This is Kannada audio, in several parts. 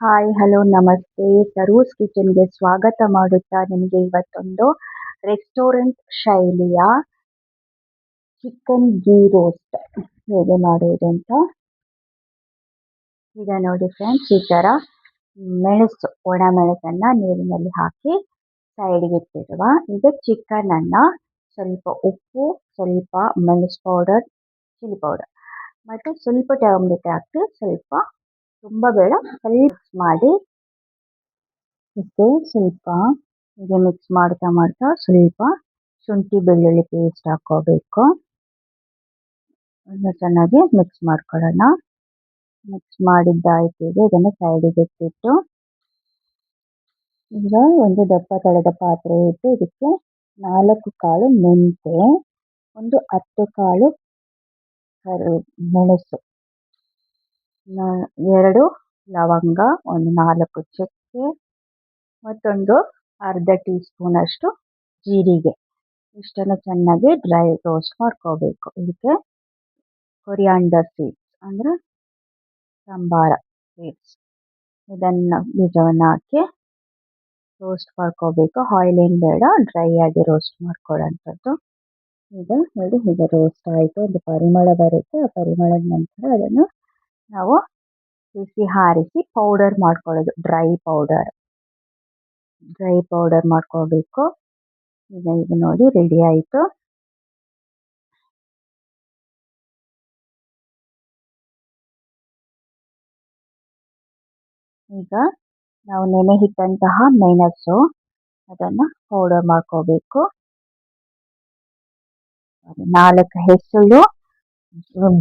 ಹಾಯ್ ಹಲೋ ನಮಸ್ತೆ ತರೂಸ್ ಕಿಚನ್ಗೆ ಸ್ವಾಗತ ಮಾಡುತ್ತಾ ನಿಮಗೆ ಇವತ್ತೊಂದು ರೆಸ್ಟೋರೆಂಟ್ ಶೈಲಿಯ ಚಿಕನ್ ಗೀ ರೋಸ್ಟ್ ಹೇಗೆ ಮಾಡುವುದು ಅಂತ. ಈಗ ನೋಡಿ ಫ್ರೆಂಡ್ಸ್, ಈ ಥರ ಮೆಣಸು ಒಣ ಮೆಣಸನ್ನು ನೀರಿನಲ್ಲಿ ಹಾಕಿ ಸೈಡ್ಗೆ ಇಟ್ಟಿರುವ. ಈಗ ಚಿಕನನ್ನು ಸ್ವಲ್ಪ ಉಪ್ಪು, ಸ್ವಲ್ಪ ಮೆಣಸು ಪೌಡರ್, ಚಿಲ್ಲಿ ಪೌಡರ್ ಮತ್ತು ಸ್ವಲ್ಪ ಟರ್ಮರಿಕ್ ಹಾಕಿ ಸ್ವಲ್ಪ ತುಂಬ ಬೇಡ ಸ್ವಲ್ಪ ಮಾಡಿ ಇದಕ್ಕೆ ಸ್ವಲ್ಪ ಹೀಗೆ ಮಿಕ್ಸ್ ಮಾಡ್ತಾ ಮಾಡ್ತಾ ಸ್ವಲ್ಪ ಶುಂಠಿ ಬೆಳ್ಳುಳ್ಳಿ ಪೇಸ್ಟ್ ಹಾಕೋಬೇಕು. ಅದನ್ನ ಚೆನ್ನಾಗಿ ಮಿಕ್ಸ್ ಮಾಡ್ಕೊಳ್ಳೋಣ. ಮಿಕ್ಸ್ ಮಾಡಿದ್ದಾಯ್ತು. ಈಗ ಇದನ್ನು ಸೈಡಿಗೆ ಇಟ್ಬಿಟ್ಟು ಈಗ ಒಂದು ದಪ್ಪ ತಳದ ಪಾತ್ರೆ ಇಟ್ಟು ಇದಕ್ಕೆ 4 ಕಾಳು ಮೆಂತೆ, ಒಂದು 10 ಕಾಳು ಮೆಣಸು, 2 ಲವಂಗ, ಒಂದು 4 ಚಕ್ಕೆ ಮತ್ತೊಂದು ಅರ್ಧ ಟೀ ಸ್ಪೂನ್ ಅಷ್ಟು ಜೀರಿಗೆ ಇಷ್ಟನ್ನು ಚೆನ್ನಾಗಿ ಡ್ರೈ ರೋಸ್ಟ್ ಮಾಡ್ಕೋಬೇಕು. ಇದಕ್ಕೆ ಕೊರಿಯಾಂಡರ್ ಸೀಡ್ಸ್ ಅಂದರೆ ಸಂಬಾರ ಸೀಡ್ಸ್ ಇದನ್ನು ಬೀಜವನ್ನು ಹಾಕಿ ರೋಸ್ಟ್ ಮಾಡ್ಕೋಬೇಕು. ಆಯಿಲ್ ಏನು ಬೇಡ, ಡ್ರೈ ಆಗಿ ರೋಸ್ಟ್ ಮಾಡ್ಕೊಳ್ಳೋಂಥದ್ದು. ಈಗ ನೋಡಿ, ಈಗ ರೋಸ್ಟ್ ಆಯಿತು, ಒಂದು ಪರಿಮಳ ಬರುತ್ತೆ. ಆ ಪರಿಮಳದ ನಂತರ ಅದನ್ನು ನಾವು ಬಿಸಿ ಹಾರಿಸಿ ಪೌಡರ್ ಮಾಡ್ಕೊಳ್ಳೋದು, ಡ್ರೈ ಪೌಡರ್ ಮಾಡ್ಕೋಬೇಕು. ಈಗ ಇದು ನೋಡಿ ರೆಡಿ ಆಯಿತು. ಈಗ ನಾವು ನೆನೆ ಇಟ್ಟಂತಹ ಮೆಣಸು ಅದನ್ನು ಪೌಡರ್ ಮಾಡ್ಕೋಬೇಕು. 4 ಹೆಸರು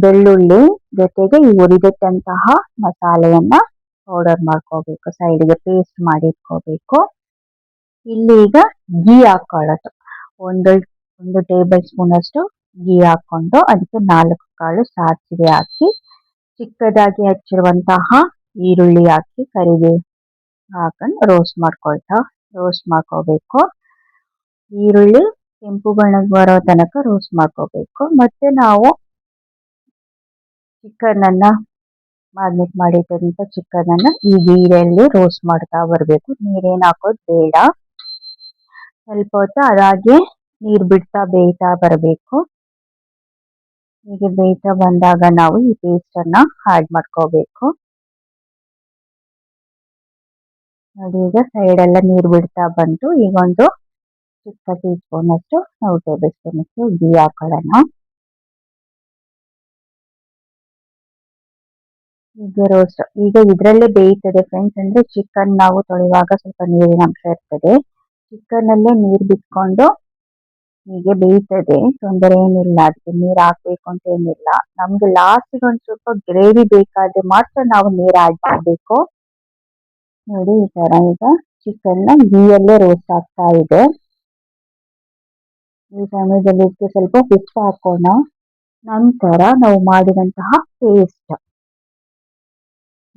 ಬೆಳ್ಳುಳ್ಳಿ ಜೊತೆಗೆ ಈ ಹುರಿದಿಟ್ಟಂತಹ ಮಸಾಲೆಯನ್ನ ಪೌಡರ್ ಮಾಡ್ಕೋಬೇಕು, ಸೈಡ್ಗೆ ಪೇಸ್ಟ್ ಮಾಡಿ ಇಟ್ಕೋಬೇಕು. ಇಲ್ಲಿ ಈಗ ಗೀ ಹಾಕೊಳ್ಳೋದು, ಒಂದು ಟೇಬಲ್ ಸ್ಪೂನ್ ಅಷ್ಟು ಗೀ ಹಾಕೊಂಡು ಅದಕ್ಕೆ 4 ಕಾಳು ಸಾಸಿವೆ ಹಾಕಿ ಚಿಕ್ಕದಾಗಿ ಹಚ್ಚಿರುವಂತಹ ಈರುಳ್ಳಿ ಹಾಕಿ ಕರಿಬೇವು ಹಾಕೊಂಡು ರೋಸ್ಟ್ ಮಾಡ್ಕೋಬೇಕು. ಈರುಳ್ಳಿ ಕೆಂಪು ಬಣ್ಣಕ್ಕೆ ಬರೋ ತನಕ ರೋಸ್ಟ್ ಮಾಡ್ಕೋಬೇಕು. ಮತ್ತೆ ನಾವು ಚಿಕನನ್ನು ಮ್ಯಾರಿನೇಟ್ ಮಾಡಿಟ್ಟಂಥ ಚಿಕನನ್ನು ಈ ಗೀರಲ್ಲಿ ರೋಸ್ಟ್ ಮಾಡ್ತಾ ಬರಬೇಕು. ನೀರೇನು ಹಾಕೋದು ಬೇಡ. ಸ್ವಲ್ಪ ಹೊತ್ತು ಅದಾಗೆ ನೀರು ಬಿಡ್ತಾ ಬೇಯ್ತಾ ಬರಬೇಕು. ಹೀಗೆ ಬೇಯ್ತಾ ಬಂದಾಗ ನಾವು ಈ ಪೇಸ್ಟನ್ನು ಆ್ಯಡ್ ಮಾಡ್ಕೋಬೇಕು. ನೋಡಿ, ಈಗ ಸೈಡೆಲ್ಲ ನೀರು ಬಿಡ್ತಾ ಬಂತು. ಈಗ ಒಂದು ಚಿಕ್ಕ ಟೀ ಸ್ಪೂನ್ ಅಷ್ಟು ನಾವು ಟೇಬಲ್ ಸ್ಪೂನ್ ಅಷ್ಟು ಗೀ ಹಾಕೊಳ್ಳೋಣ. ಈಗ ಇದರಲ್ಲೇ ಬೇಯ್ತದೆ ಫ್ರೆಂಡ್ಸ್. ಅಂದರೆ ಚಿಕನ್ ನಾವು ತೊಳೆಯುವಾಗ ಸ್ವಲ್ಪ ನೀರಿನ ಅಂಶ ಇರ್ತದೆ. ಚಿಕನಲ್ಲೇ ನೀರು ಬಿಟ್ಕೊಂಡು ಹೀಗೆ ಬೇಯ್ತದೆ, ತೊಂದರೆ ಏನಿಲ್ಲ. ಅದಕ್ಕೆ ನೀರು ಹಾಕಬೇಕು ಅಂತ ಏನಿಲ್ಲ. ನಮ್ಗೆ ಲಾಸ್ಟಿಗೆ ಒಂದು ಸ್ವಲ್ಪ ಗ್ರೇವಿ ಬೇಕಾದ್ರೆ ಮಾತ್ರ ನಾವು ನೀರು ಆ್ಯಡ್ ಮಾಡಬೇಕು. ನೋಡಿ, ಈ ಥರ ಈಗ ಚಿಕನ್ನ ಗೀಯಲ್ಲೇ ರೋಸ್ಟ್ ಆಗ್ತಾ ಇದೆ. ಈ ಸಮಯದಲ್ಲಿ ಇದಕ್ಕೆ ಸ್ವಲ್ಪ ಉಪ್ಪು ಹಾಕೋಣ. ನಂತರ ನಾವು ಮಾಡಿದಂತಹ ಪೇಸ್ಟ್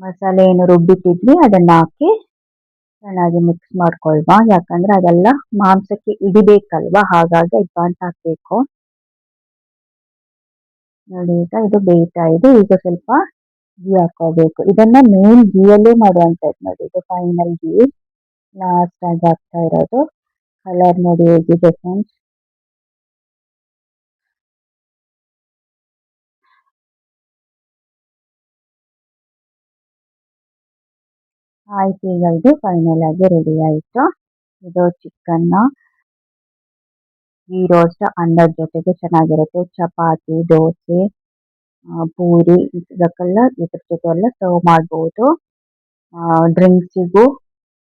ಮಸಾಲೆ ಏನು ರುಬ್ಬಿಟ್ಟಿದ್ವಿ ಅದನ್ನು ಹಾಕಿ ಚೆನ್ನಾಗಿ ಮಿಕ್ಸ್ ಮಾಡ್ಕೊಳ್ವಾ. ಯಾಕಂದ್ರೆ ಅದೆಲ್ಲ ಮಾಂಸಕ್ಕೆ ಹಿಡಿಬೇಕಲ್ವಾ, ಹಾಗಾಗಿ ಅಡ್ವಾನ್ಸ್ ಹಾಕಬೇಕು. ನೋಡಿ, ಈಗ ಇದು ಬೇಯ್ತಾ ಇದೆ. ಈಗ ಸ್ವಲ್ಪ ಗೀ ಹಾಕೋಬೇಕು. ಇದನ್ನ ಮೇನ್ ಗೀಯಲ್ಲೇ ಮಾಡುವಂಥದ್ದು. ನೋಡಿ, ಇದು ಫೈನಲ್ ಗೀ ಲಾಸ್ಟ್ ಆಗಿ ಹಾಕ್ತಾ ಇರೋದು. ಕಲರ್ ನೋಡಿ ಹೇಗಿದೆ ಫ್ರೆಂಡ್ಸ್. ಆಯ್ತು, ಈಗ ಇದು ಫೈನಲ್ ಆಗಿ ರೆಡಿ ಆಯಿತು. ಇದು ಚಿಕನ್ನ ಗೀ ರೋಸ್ಟ್ ಅನ್ನದ ಜೊತೆಗೆ ಚೆನ್ನಾಗಿರುತ್ತೆ. ಚಪಾತಿ, ದೋಸೆ, ಪೂರಿ ಇದಕ್ಕೆಲ್ಲ ಇದ್ರ ಜೊತೆ ಎಲ್ಲ ಸರ್ವ್ ಮಾಡ್ಬೋದು. ಡ್ರಿಂಕ್ಸಿಗೂ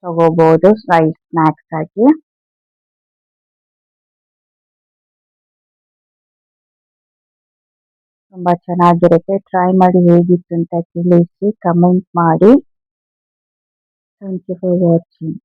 ತಗೋಬೋದು ಸ್ನ್ಯಾಕ್ಸ್ ಆಗಿ. ತುಂಬ ಚೆನ್ನಾಗಿರುತ್ತೆ. ಟ್ರೈ ಮಾಡಿ, ಹೇಗಿತ್ತು ಅಂತ ತಿಳಿಸಿ ಕಮೆಂಟ್ ಮಾಡಿ. Thank you for watching.